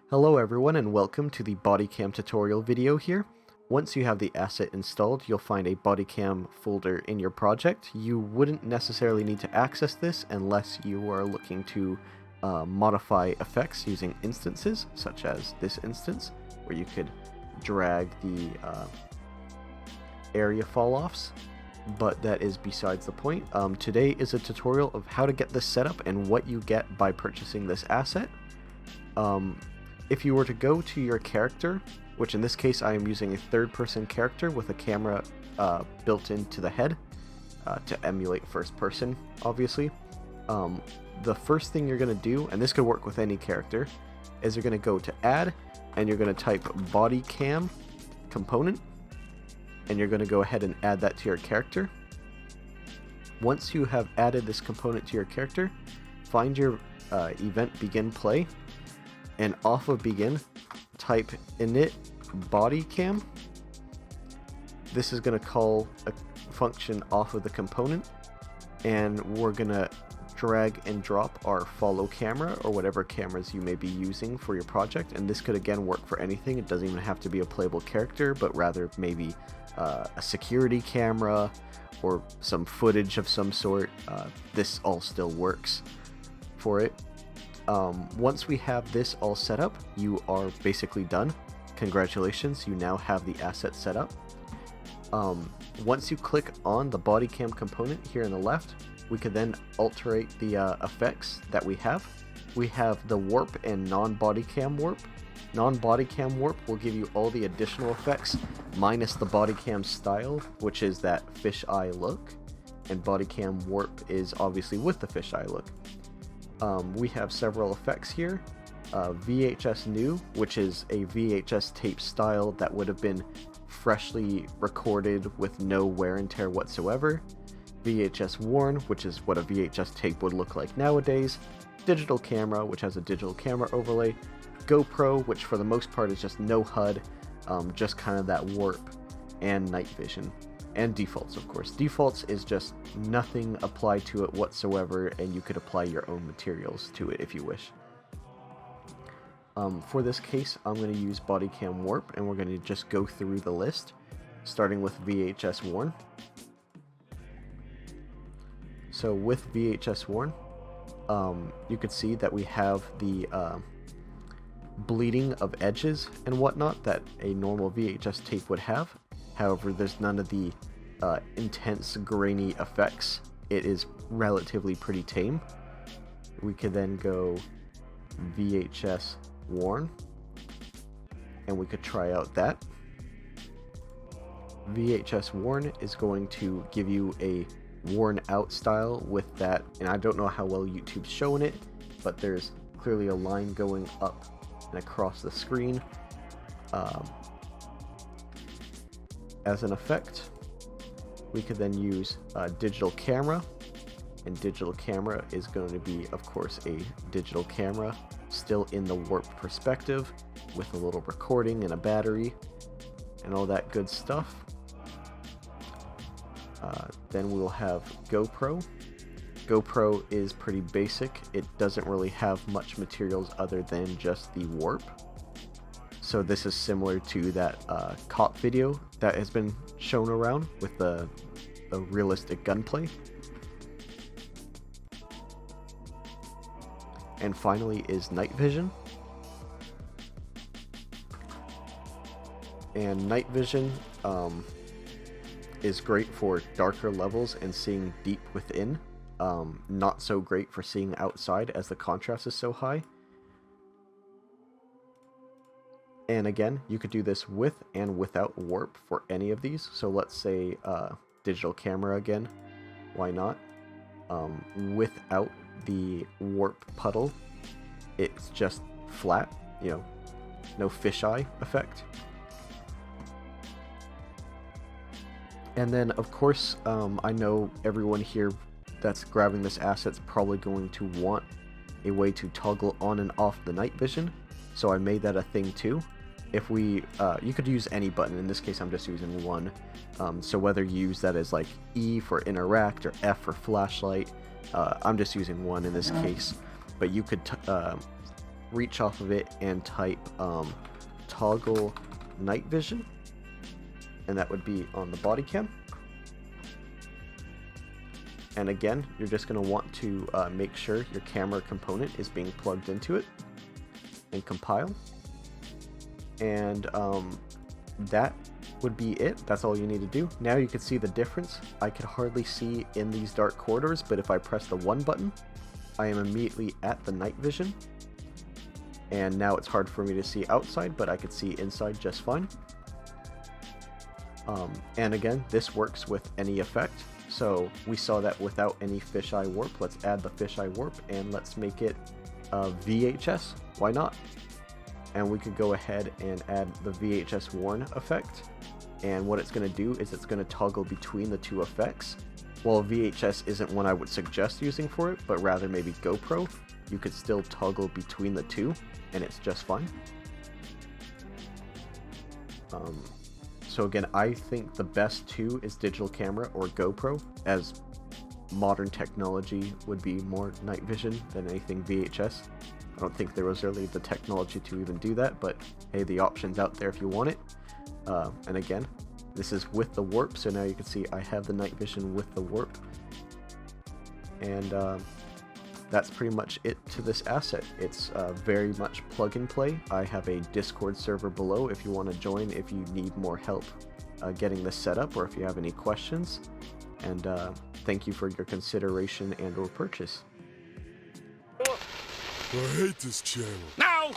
Hello everyone and welcome to the Bodycam tutorial video here. Once you have the asset installed, you'll find a Bodycam folder in your project. You wouldn't necessarily need to access this unless you are looking to modify effects using instances, such as this instance, where you could drag the area fall-offs. But that is besides the point. Today is a tutorial of how to get this set up and what you get by purchasing this asset. If you were to go to your character, which in this case I am using a third-person character with a camera built into the head to emulate first person, obviously. The first thing you're going to do, and this could work with any character, is you're going to go to Add, and you're going to type Bodycam component, and you're going to go ahead and add that to your character. Once you have added this component to your character, find your event begin play, and off of begin, type init bodycam. This is going to call a function off of the component, and we're going to drag and drop our follow camera or whatever cameras you may be using for your project. And this could again work for anything. It doesn't even have to be a playable character, but rather maybe a security camera or some footage of some sort. This all still works for it. Once we have this all set up, you are basically done. Congratulations, you now have the asset set up. Once you click on the Bodycam component here on the left, we can then alterate the effects that we have. We have the warp and non-bodycam warp. Non-bodycam warp will give you all the additional effects minus the bodycam style, which is that fisheye look, and bodycam warp is obviously with the fisheye look. We have several effects here. VHS new, which is a VHS tape style that would have been freshly recorded with no wear and tear whatsoever. VHS worn, which is what a VHS tape would look like nowadays. Digital camera, which has a digital camera overlay. GoPro, which for the most part is just no HUD, just kind of that warp, and night vision. And defaults, of course. Defaults is just nothing applied to it whatsoever, and you could apply your own materials to it if you wish. For this case, I'm going to use Bodycam Warp, and we're going to just go through the list, starting with VHS Worn. So with VHS Worn, you could see that we have the bleeding of edges and whatnot that a normal VHS tape would have. However, there's none of the intense grainy effects. It is relatively pretty tame. We could then go VHS worn, and we could try out that. VHS worn is going to give you a worn out style with that, and I don't know how well YouTube's showing it, but there's clearly a line going up and across the screen. As an effect, we could then use digital camera, and digital camera is going to be, of course, a digital camera still in the warp perspective with a little recording and a battery and all that good stuff. Then we'll have GoPro. GoPro is pretty basic. It doesn't really have much materials other than just the warp. So this is similar to that cop video that has been shown around with the realistic gunplay. And finally is night vision. And night vision is great for darker levels and seeing deep within. Not so great for seeing outside as the contrast is so high. And again, you could do this with and without warp for any of these. So let's say digital camera again. Why not? Without the warp puddle, it's just flat, no fisheye effect. And then, of course, I know everyone here that's grabbing this asset's probably going to want a way to toggle on and off the night vision. So I made that a thing too. If we, you could use any button. In this case, I'm just using one. So whether you use that as like E for interact or F for flashlight, I'm just using one in this case. But you could reach off of it and type toggle night vision, and that would be on the body cam. And again, you're just going to want to make sure your camera component is being plugged into it, and compile. And that would be it. That's all you need to do. Now you can see the difference. I can hardly see in these dark corridors, but if I press the 1 button, I am immediately at the night vision. And now it's hard for me to see outside, but I could see inside just fine. And again, this works with any effect. So we saw that without any fisheye warp. Let's add the fisheye warp and let's make it VHS. Why not? And we could go ahead and add the VHS Warn effect. And what it's going to do is it's going to toggle between the two effects. While VHS isn't one I would suggest using for it, but rather maybe GoPro, you could still toggle between the two, and it's just fine. So again, I think the best two is digital camera or GoPro, as modern technology would be more night vision than anything VHS. I don't think there was really the technology to even do that, but hey, the option's out there if you want it. And again, this is with the warp, so now you can see I have the night vision with the warp. And that's pretty much it to this asset. It's very much plug and play. I have a Discord server below if you want to join, if you need more help getting this set up, or if you have any questions. And thank you for your consideration and or purchase. I hate this channel. No!